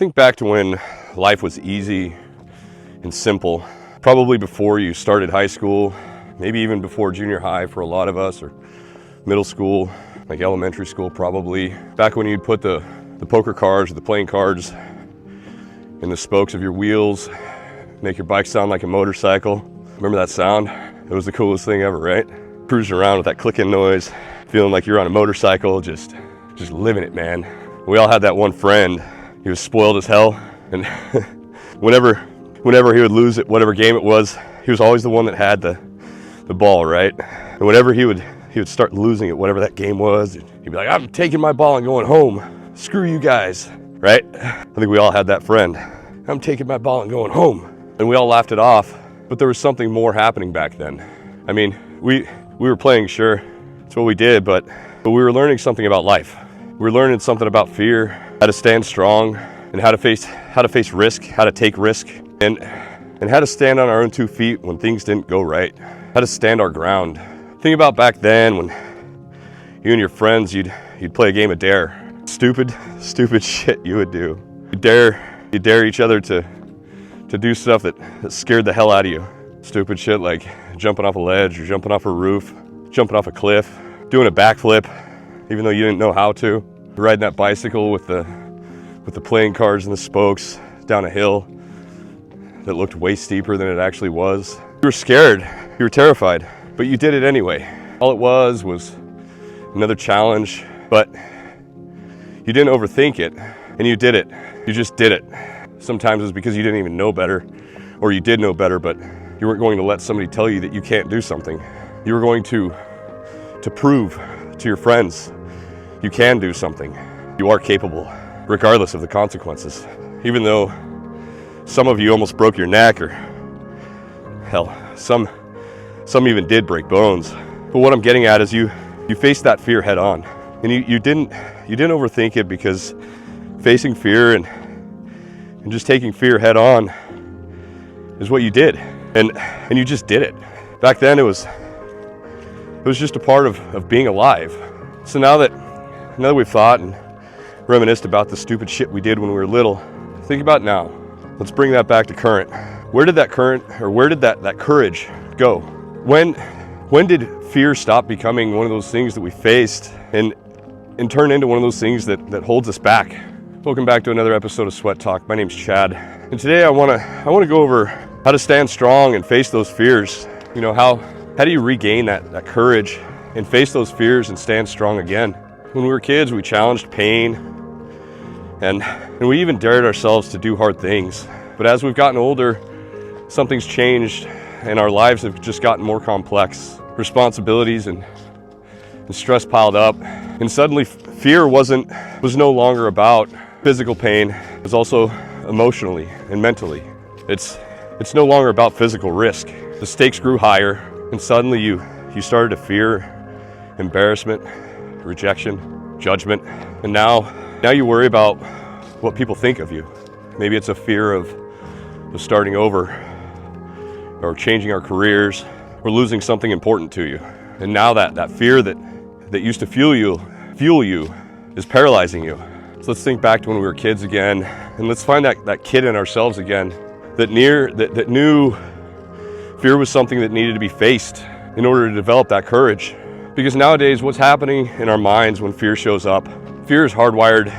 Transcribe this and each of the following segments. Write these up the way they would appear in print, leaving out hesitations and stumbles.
Think back to when life was easy and simple, probably before you started high school, maybe even before junior high for a lot of us, or middle school, like elementary school probably. Back when you'd put the poker cards or the playing cards in the spokes of your wheels, make your bike sound like a motorcycle. Remember that sound? It was the coolest thing ever, right? Cruising around with that clicking noise, feeling like you're on a motorcycle, just living it, man. We all had that one friend. He was spoiled as hell, and whenever he would lose at whatever game it was, he was always the one that had the ball, right? And whenever he would start losing at whatever that game was, he'd be like, "I'm taking my ball and going home. Screw you guys," right? I think we all had that friend. "I'm taking my ball and going home." And we all laughed it off, but there was something more happening back then. I mean, we were playing, sure, that's what we did, but we were learning something about life. We were learning something about fear, how to stand strong, and how to face risk, how to take risk, and how to stand on our own 2 feet when things didn't go right, how to stand our ground. Think about back then when you and your friends, you'd play a game of dare. Stupid shit you would do. You'd dare each other to do stuff that scared the hell out of you. Stupid shit like jumping off a ledge or jumping off a roof, jumping off a cliff, doing a backflip, even though you didn't know how to. Riding that bicycle with the playing cards and the spokes down a hill that looked way steeper than it actually was. You were scared, you were terrified, but you did it anyway. All it was another challenge, but you didn't overthink it, and you did it. You just did it. Sometimes it was because you didn't even know better, or you did know better, but you weren't going to let somebody tell you that you can't do something. You were going to prove to your friends you can do something. You are capable, regardless of the consequences. Even though some of you almost broke your neck, or hell, some even did break bones. But what I'm getting at is you faced that fear head on, and you didn't overthink it, because facing fear and just taking fear head on is what you did, and you just did it. Back then it was just a part of being alive. So now that we've thought and reminisced about the stupid shit we did when we were little, think about now. Let's bring that back to current. Where did that courage go? When did fear stop becoming one of those things that we faced and turn into one of those things that holds us back? Welcome back to another episode of Sweat Talk. My name's Chad, and today I want to go over how to stand strong and face those fears. You know, how do you regain that courage and face those fears and stand strong again? When we were kids, we challenged pain, and we even dared ourselves to do hard things. But as we've gotten older, something's changed, and our lives have just gotten more complex. Responsibilities and stress piled up, and suddenly fear was no longer about physical pain. It was also emotionally and mentally. It's no longer about physical risk. The stakes grew higher, and suddenly you started to fear embarrassment, rejection, judgment, and now you worry about what people think of you. Maybe it's a fear of starting over, or changing our careers, or losing something important to you. And now that fear that used to fuel you is paralyzing you. So let's think back to when we were kids again, and let's find that kid in ourselves again that knew fear was something that needed to be faced in order to develop that courage. Because nowadays, what's happening in our minds when fear shows up? Fear is hardwired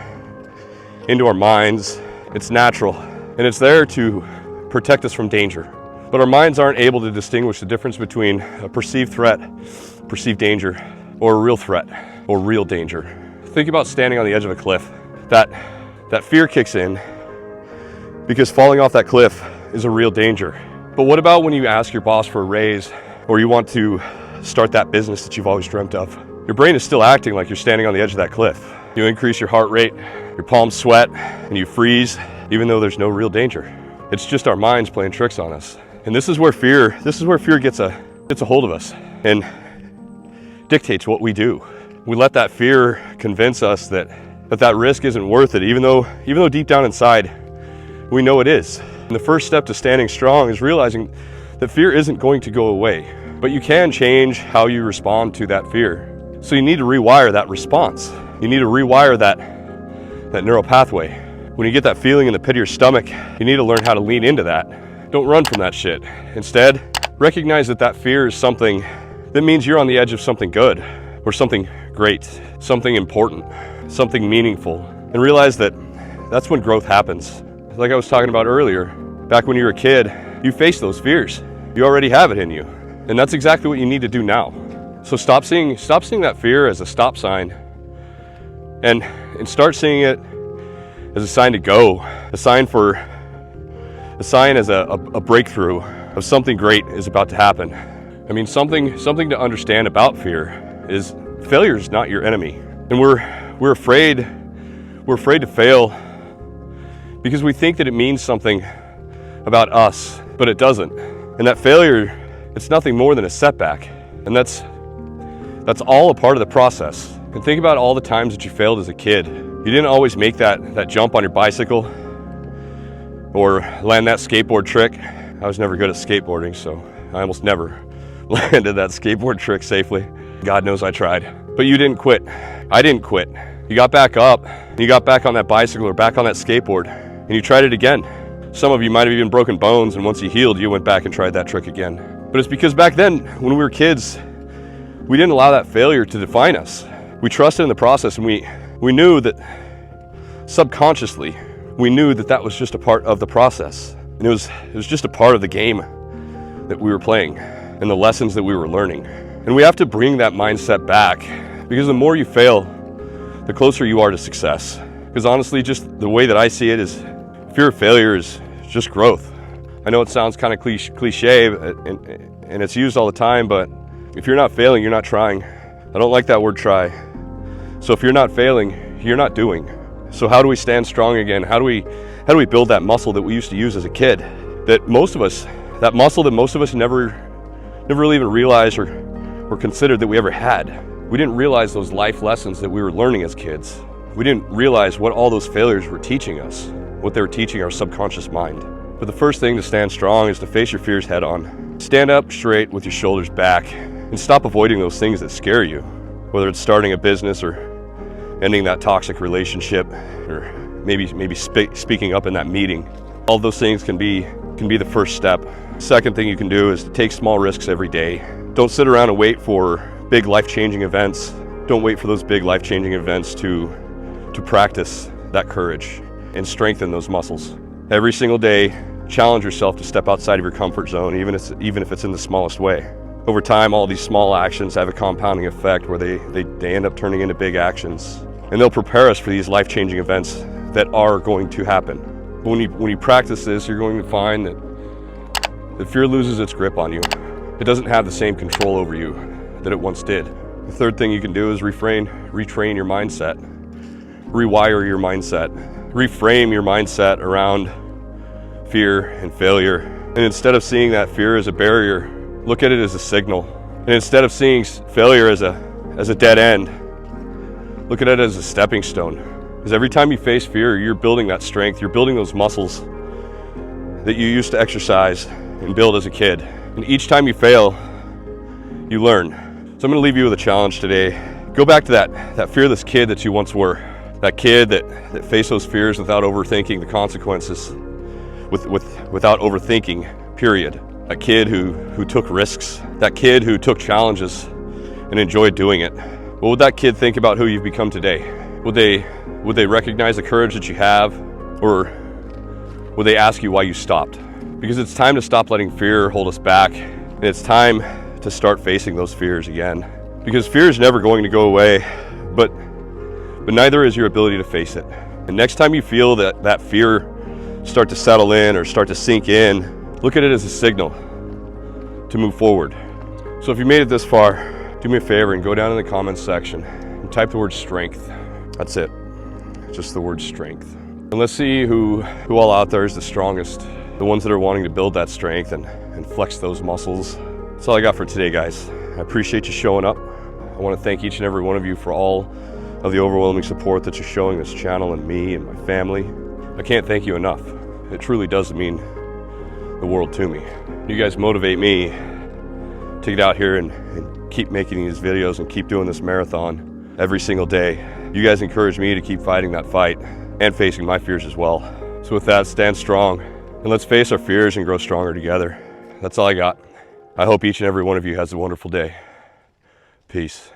into our minds. It's natural, and it's there to protect us from danger. But our minds aren't able to distinguish the difference between a perceived threat, perceived danger, or a real threat, or real danger. Think about standing on the edge of a cliff. That fear kicks in because falling off that cliff is a real danger. But what about when you ask your boss for a raise, or you want to start that business that you've always dreamt of? Your brain is still acting like you're standing on the edge of that cliff. You increase your heart rate, your palms sweat, and you freeze, even though there's no real danger. It's just our minds playing tricks on us. And this is where fear gets a hold of us and dictates what we do. We let that fear convince us that risk isn't worth it, even though deep down inside we know it is. And the first step to standing strong is realizing that fear isn't going to go away, but you can change how you respond to that fear. So you need to rewire that response. You need to rewire that neural pathway. When you get that feeling in the pit of your stomach, you need to learn how to lean into that. Don't run from that shit. Instead, recognize that that fear is something that means you're on the edge of something good, or something great, something important, something meaningful. And realize that that's when growth happens. Like I was talking about earlier, back when you were a kid, you faced those fears. You already have it in you. And that's exactly what you need to do now. So stop seeing that fear as a stop sign and start seeing it as a sign to go, a sign as a breakthrough of something great is about to happen. I mean, something to understand about fear is failure is not your enemy. And we're afraid to fail because we think that it means something about us, but it doesn't. And that failure, it's nothing more than a setback. And that's all a part of the process. And think about all the times that you failed as a kid. You didn't always make that jump on your bicycle or land that skateboard trick. I was never good at skateboarding, so I almost never landed that skateboard trick safely. God knows I tried. But you didn't quit. I didn't quit. You got back up, and you got back on that bicycle or back on that skateboard, and you tried it again. Some of you might have even broken bones, and once you healed, you went back and tried that trick again. But it's because back then, when we were kids, we didn't allow that failure to define us. We trusted in the process, and we knew that subconsciously, we knew that that was just a part of the process. And it was just a part of the game that we were playing and the lessons that we were learning. And we have to bring that mindset back, because the more you fail, the closer you are to success. Because honestly, just the way that I see it is fear of failure is just growth. I know it sounds kind of cliche and it's used all the time, but if you're not failing, you're not trying. I don't like that word try. So if you're not failing, you're not doing. So how do we stand strong again? How do we build that muscle that we used to use as a kid? That muscle that most of us never really even realized or considered that we ever had. We didn't realize those life lessons that we were learning as kids. We didn't realize what all those failures were teaching us, what they were teaching our subconscious mind. But the first thing to stand strong is to face your fears head on. Stand up straight with your shoulders back and stop avoiding those things that scare you, whether it's starting a business or ending that toxic relationship or maybe speaking up in that meeting. All those things can be the first step. Second thing you can do is to take small risks every day. Don't sit around and wait for big life-changing events. Don't wait for those big life-changing events to practice that courage and strengthen those muscles. Every single day, challenge yourself to step outside of your comfort zone, even if it's in the smallest way. Over time, all these small actions have a compounding effect where they end up turning into big actions. And they'll prepare us for these life-changing events that are going to happen. But when you practice this, you're going to find that fear loses its grip on you. It doesn't have the same control over you that it once did. The third thing you can do is retrain your mindset. Rewire your mindset. Reframe your mindset around fear and failure. And instead of seeing that fear as a barrier, look at it as a signal. And instead of seeing failure as a dead end, look at it as a stepping stone. Because every time you face fear, you're building that strength, you're building those muscles that you used to exercise and build as a kid. And each time you fail, you learn. So I'm gonna leave you with a challenge today. Go back to that fearless kid that you once were. That kid that faced those fears without overthinking the consequences, without overthinking, period. That kid who took risks. That kid who took challenges and enjoyed doing it. What would that kid think about who you've become today? Would they recognize the courage that you have, or would they ask you why you stopped? Because it's time to stop letting fear hold us back, and it's time to start facing those fears again. Because fear is never going to go away, but neither is your ability to face it. And next time you feel that fear start to settle in or start to sink in, look at it as a signal to move forward. So if you made it this far, do me a favor and go down in the comments section and type the word strength. That's it, just the word strength. And let's see who all out there is the strongest, the ones that are wanting to build that strength and flex those muscles. That's all I got for today, guys. I appreciate you showing up. I want to thank each and every one of you for all of the overwhelming support that you're showing this channel and me and my family. I can't thank you enough. It truly does mean the world to me. You guys motivate me to get out here and keep making these videos and keep doing this marathon every single day. You guys encourage me to keep fighting that fight and facing my fears as well. So with that, stand strong and let's face our fears and grow stronger together. That's all I got. I hope each and every one of you has a wonderful day. Peace.